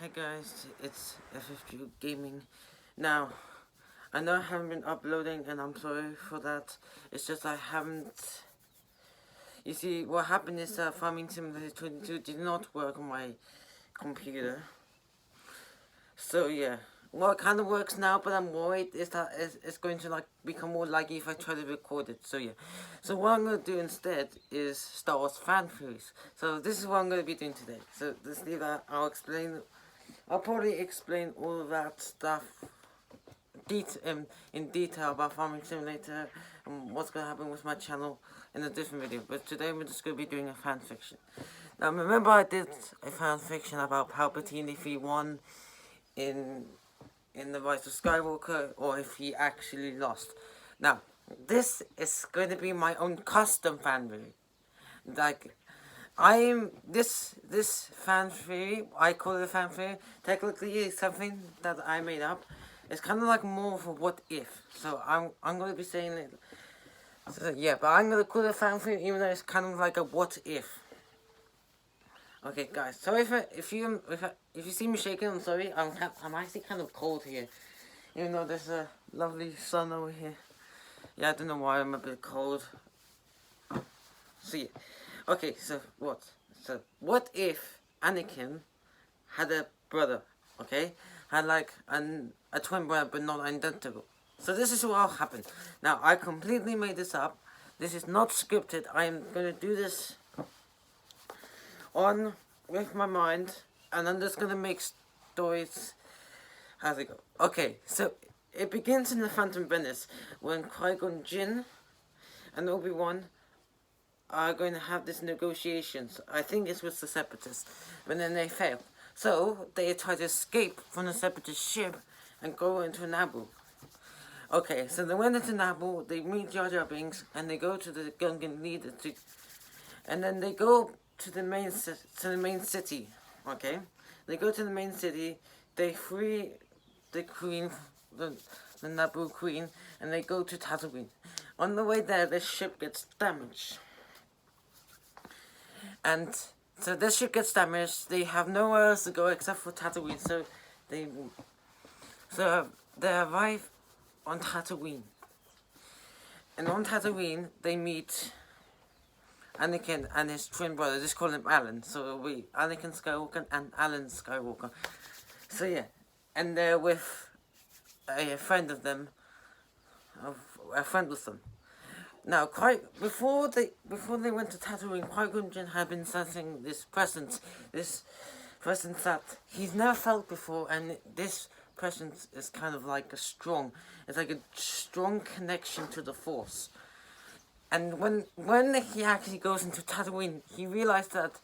Hey guys, it's FFG Gaming. Now, I know I haven't been uploading and I'm sorry for that. It's just I haven't... You see, what happened is that Farming Simulator 22 did not work on my computer. So yeah, well it kind of works now, but I'm worried is that it's going to like become more laggy if I try to record it. So yeah, so what I'm going to do instead is Star Wars fan theories. So this is what I'm going to be doing today. So let's leave that. I'll probably explain all of that stuff in detail about Farming Simulator and what's going to happen with my channel in a different video. But today we're just going to be doing a fan fiction. Now remember I did a fan fiction about Palpatine if he won in the Rise of Skywalker or if he actually lost. Now this is going to be my own custom fan theory. Like this fan theory, I call it a fan theory, technically it's something that I made up. It's kind of like more of a what if. So I'm going to be saying it. So yeah, but I'm going to call it a fan theory even though it's kind of like a what if. Okay guys, sorry if you see me shaking, I'm sorry. I'm actually kind of cold here. Even though there's a lovely sun over here. Yeah, I don't know why I'm a bit cold. So yeah. Okay, so what if Anakin had a brother, okay? Had like a twin brother but not identical. So this is what will happen. Now, I completely made this up. This is not scripted. I'm going to do this on with my mind. And I'm just going to make stories as they go. Okay, so it begins in the Phantom Menace when Qui-Gon Jinn and Obi-Wan are going to have these negotiations. I think it's with the Separatists, but then they fail. So they try to escape from the Separatist ship and go into Naboo. Okay, so they went into Naboo, they meet Jar Jar Binks, and they go to the Gungan leader, and then they go to the main city. Okay, they go to the main city. They free the queen, the Naboo queen, and they go to Tatooine. On the way there, the ship gets damaged. And so this ship gets damaged. They have nowhere else to go except for Tatooine. So they arrive on Tatooine. And on Tatooine, they meet Anakin and his twin brother. Just call him Alan. So it'll be Anakin Skywalker and Alan Skywalker. So yeah, and they're with a friend of them. A friend with them. Now, before they went to Tatooine, Qui-Gon Jinn had been sensing this presence that he's never felt before, and this presence is kind of like it's like a strong connection to the Force. And when he actually goes into Tatooine, he realized that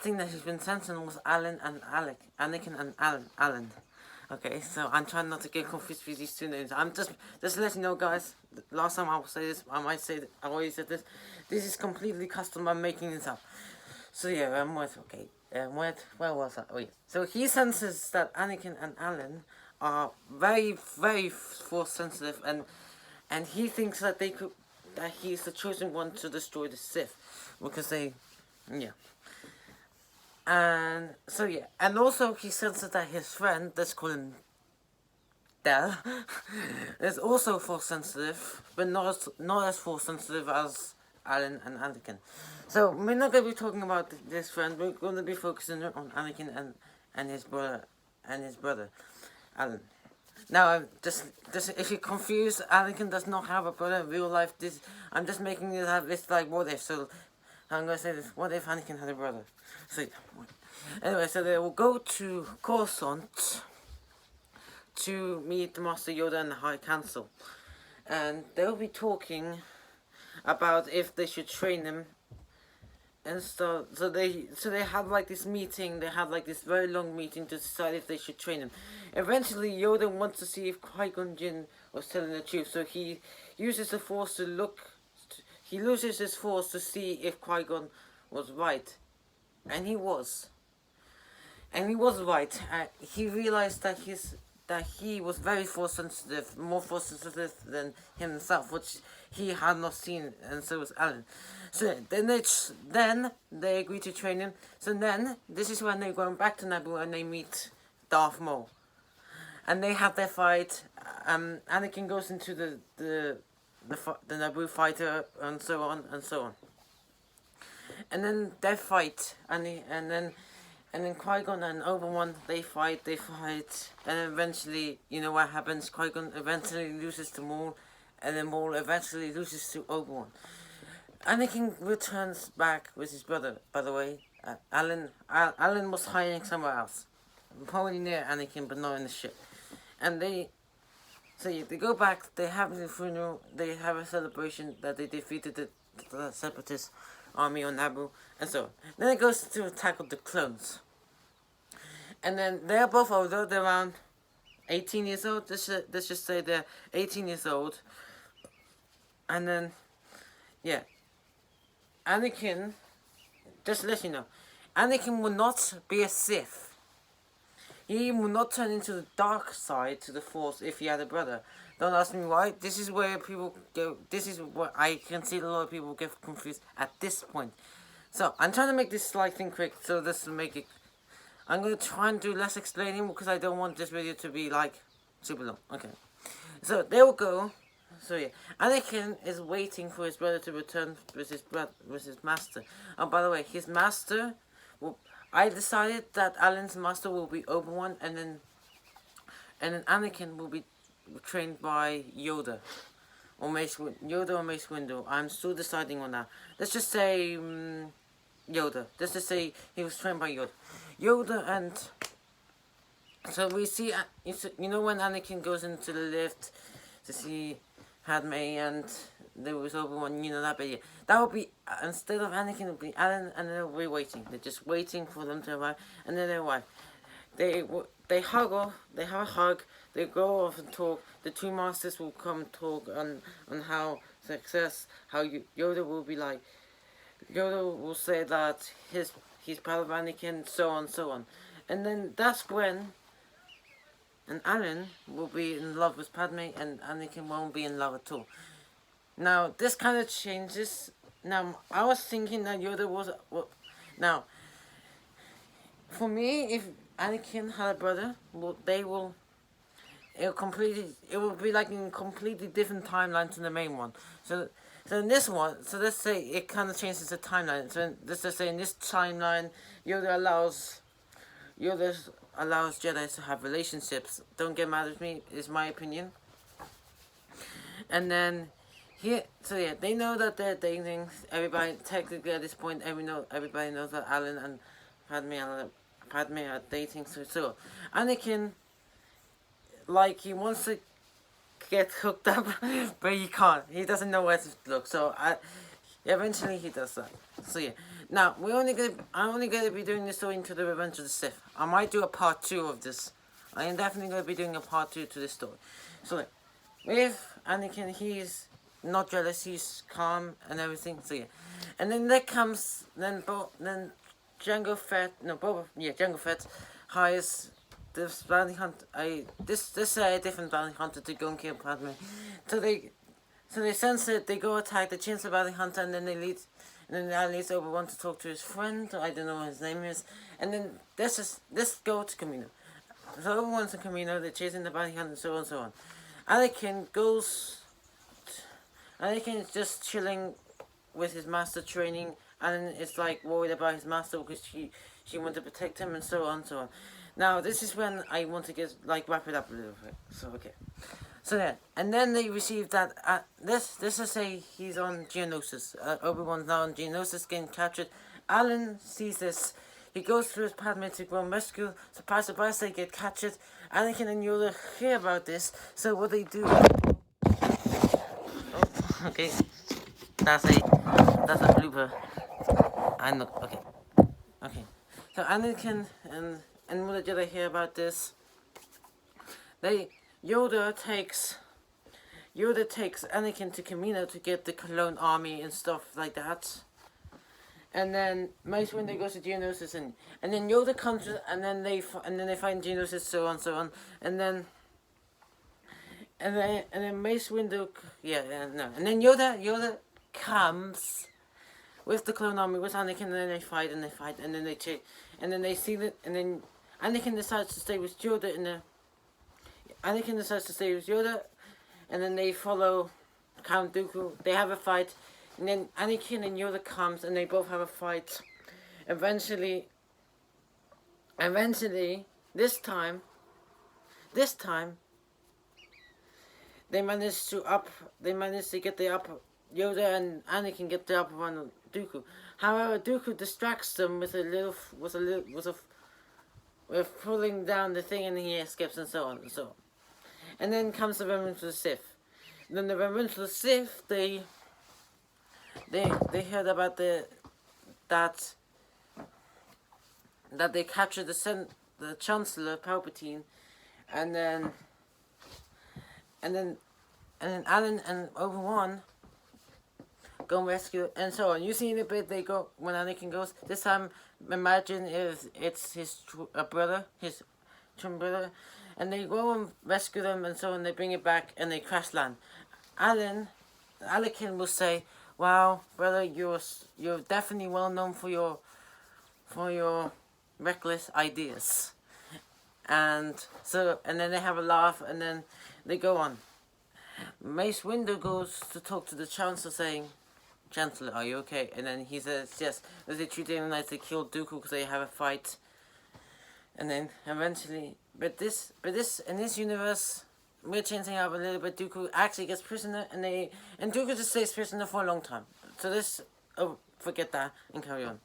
thing that he's been sensing was Anakin and Alan. Okay, so I'm trying not to get confused with these two names. I'm just letting you know, guys. Last time I will say this, I already said this. This is completely custom. I'm making this up. So yeah, okay. Where was that? Oh yeah. So he senses that Anakin and Alan are very, very force sensitive, and he thinks that he's the chosen one to destroy the Sith, because yeah. And so yeah, and also he senses that his friend, let's call him Dell, is also force sensitive, but not as force sensitive as Alan and Anakin. So we're not going to be talking about this friend. We're going to be focusing on Anakin and his brother Alan. Now, just if you're confused, Anakin does not have a brother in real life. I'm just making this up. It's like what if. So I'm going to say this. What if Anakin had a brother? So, anyway, so they will go to Coruscant to meet Master Yoda and the High Council. And they'll be talking about if they should train him. And so they had like this meeting, they had like this very long meeting to decide if they should train him. Eventually, Yoda wants to see if Qui-Gon Jinn was telling the truth, so he uses the Force he loses his Force to see if Qui-Gon was right. And he was. And he was right. He realized that that he was very force sensitive, more force sensitive than himself, which he had not seen, and so was Alan. So then they agree to train him. So then this is when they're going back to Naboo and they meet Darth Maul, and they have their fight. Anakin goes into the Naboo fighter, and so on and so on. And then they fight, and then Qui-Gon and Obi-Wan, they fight, and eventually, you know what happens? Qui-Gon eventually loses to Maul, and then Maul eventually loses to Obi-Wan. Anakin returns back with his brother, by the way. Alan was hiding somewhere else. Probably near Anakin, but not in the ship. And they go back, they have a funeral, they have a celebration that they defeated the Separatist army on Naboo, and so on. Then it goes to tackle the clones. And then they're both older, they're around 18 years old, let's just say they're 18 years old. And then, yeah. Anakin, just to let you know, Anakin will not be a Sith. He will not turn into the dark side to the Force if he had a brother. Don't ask me why. This is where people go. This is what I can see a lot of people get confused at this point. So I'm trying to make this slide thing quick, so this will make it. I'm gonna try and do less explaining because I don't want this video to be like super long. Okay. So there we go. So yeah, Anakin is waiting for his brother to return with his master. Oh, by the way, his master. I decided that Alan's master will be Obi-Wan, and then Anakin will be trained by Yoda or Mace Windu. I'm still deciding on that. Let's just say Yoda. Let's just say he was trained by Yoda, and so we see. You know when Anakin goes into the lift to see Padme and there was Obi-Wan, you know that, but yeah, that would be, instead of Anakin, it would be Alan, and they'll be waiting. They're just waiting for them to arrive, and then they arrive. They hug, they have a hug, they go off and talk. The two masters will come talk on how how Yoda will be like. Yoda will say that he's part of Anakin, so on. And then that's when and Alan will be in love with Padme, and Anakin won't be in love at all. Now, this kind of changes. Now, I was thinking that Yoda was... now, for me, if Anakin had a brother, it will be like in a completely different timeline to the main one. So in this one, so let's say it kind of changes the timeline. So let's just say in this timeline, Yoda allows Jedi to have relationships. Don't get mad at me, it's my opinion. And then here, so yeah, they know that they're dating. Everybody, technically at this point, everybody knows that Alan and Padme are dating. So Anakin, like, he wants to get hooked up, but he can't. He doesn't know where to look. So eventually he does that. So yeah. Now I'm only gonna be doing this story into the Revenge of the Sith. I might do a part 2 of this. I am definitely gonna be doing a part 2 to this story. So with Anakin, he's not jealous, he's calm and everything. So yeah. And then there comes Jango Fett hires this bounty hunter. This a different bounty hunter to go and kill Padme. So they sense it. They go attack the Chancellor bounty hunter, and then that leads Obi-Wan to talk to his friend. I don't know what his name is. And then let's go to Kamino. So Obi-Wan's in Kamino. They're chasing the bounty hunter, and so on and so on. Anakin is just chilling with his master training. Alan is like worried about his master because she wants to protect him, and so on and so on. Now this is when I want to wrap it up a little bit. So okay. So yeah, and then they receive that. Let's just say he's on Geonosis. Obi-Wan's now on Geonosis, getting captured. Alan sees this. He goes through his Padme to go and rescue. Surprise, they get captured. Anakin and Yoda hear about this. So what they do? Oh, okay, that's a blooper. I know. Okay. So Anakin and Mother Jedi hear about this. Yoda takes Anakin to Kamino to get the clone army and stuff like that. And then Mace Windu goes to Geonosis, and then Yoda comes, and then they find Geonosis, so on. And then then Mace Windu, no, and then Yoda comes with the clone army with Anakin, and then they fight and they fight, and then and then they see that, and then Anakin decides to stay with Yoda and then they follow Count Dooku. They have a fight, and then Anakin and Yoda comes, and they both have a fight. Eventually, this time, they managed to get the upper. Yoda and Anakin get the upper one on Dooku. However, Dooku distracts them with pulling down the thing, and he escapes, and so on and so on. And then comes the Remnants of the Sith. Then the Remnants of the Sith, they heard about that they captured the Chancellor Palpatine, and then Alan and Obi-Wan go and rescue, and so on. You see in a bit they go when Anakin goes. This time, imagine if it's his brother, his twin brother, and they go and rescue them, and so on. They bring it back, and they crash land. Anakin will say, "Wow, brother, you're definitely well known for your reckless ideas," and then they have a laugh, and then they go on. Mace Windu goes to talk to the Chancellor, saying, "Chancellor, are you okay?" And then he says, "Yes." As they treat him like they killed Dooku because they have a fight. And then eventually, but in this universe, we're changing up a little bit. Dooku actually gets prisoner, and Dooku just stays prisoner for a long time. So forget that and carry on.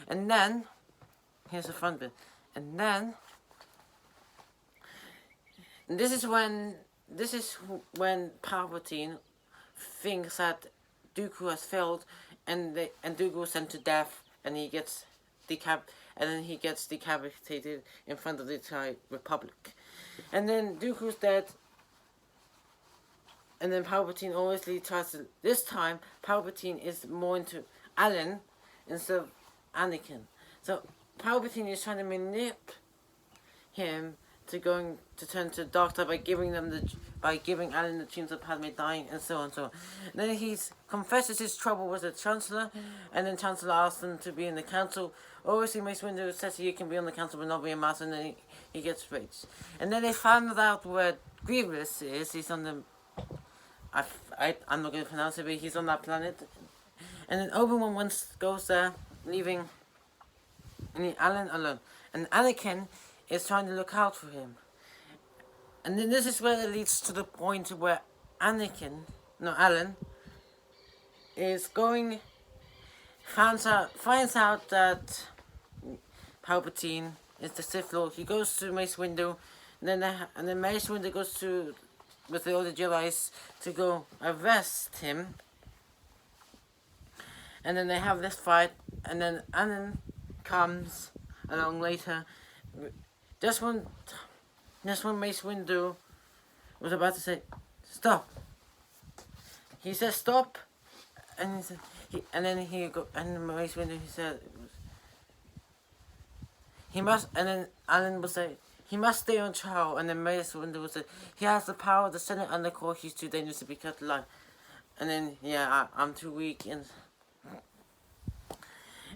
And then here's the fun bit. And then this is when Palpatine thinks that Dooku has failed, and Dooku was sent to death, and he gets decapitated in front of the entire Republic. And then Dooku's dead, and then Palpatine obviously tries to. This time, Palpatine is more into Alan instead of Anakin. So Palpatine is trying to manipulate him to turn to the dark side by giving Alan the tunes of Padme dying, and so on and so on. And then he confesses his trouble with the Chancellor, and then Chancellor asks him to be in the council. Obviously, Mace Windu says he can be on the council but not be a master, and then he gets raged. And then they found out where Grievous is. He's on the... I'm not going to pronounce it, but he's on that planet. And then Obi-Wan once goes there, leaving Alan alone. And Anakin is trying to look out for him. And then this is where it leads to the point where Alan is finds out that Palpatine is the Sith Lord. He goes to Mace Windu, and then Mace Windu goes with the other Jedi's to go arrest him. And then they have this fight, and then Alan comes along later. Just when Mace Windu was about to say, "Stop," he says, "Stop," and Mace Windu, he said, "He must," and then Alan will say, "He must stay on trial," and then Mace Windu will say, "He has the power of the Senate and the court. He's too dangerous to be cut alive." And then, I'm too weak, and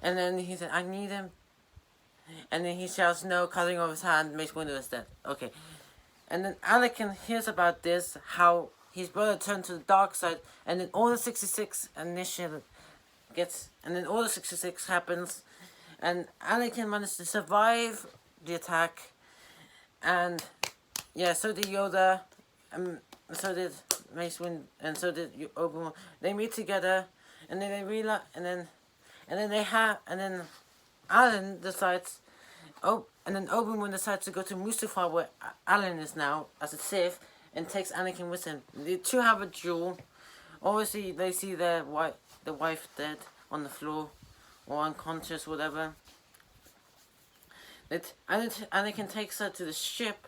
then he said, "I need him." And then he shouts no, cutting off his hand. Mace Windu is dead. Okay. And then Anakin hears about this, how his brother turned to the dark side, and then Order 66 Order 66 happens, and Anakin managed to survive the attack, and so did Yoda, so did Mace Windu, and so did Obi-Wan. They meet together, and then they realize, and then Alan decides, and then Obi-Wan decides to go to Mustafar, where Alan is now as a Sith, and takes Anakin with him. The two have a duel. Obviously, they see the wife dead on the floor, or unconscious, whatever. Anakin takes her to the ship,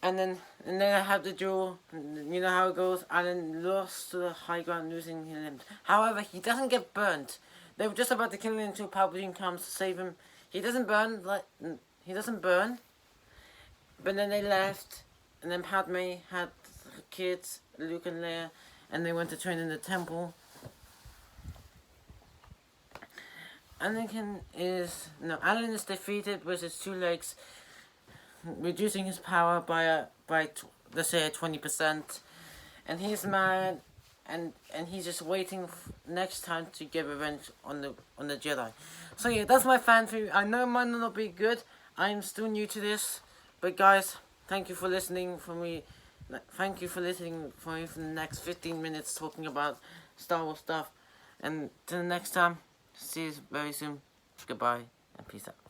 and then they have the duel. You know how it goes. Alan lost to the high ground, losing his limbs. However, he doesn't get burnt. They were just about to kill him until Palpatine comes to save him. He doesn't burn, but then they left, and then Padme had kids, Luke and Leia, and they went to train in the temple. Alan is defeated with his 2 legs, reducing his power by let's say 20%, and he's mad, and he's just waiting next time to get revenge on the Jedi. So yeah, that's my fan theory. I know it might not be good. I'm still new to this, but guys, thank you for listening for me. Thank you for listening for me for the next 15 minutes talking about Star Wars stuff. And till the next time, see you very soon. Goodbye and peace out.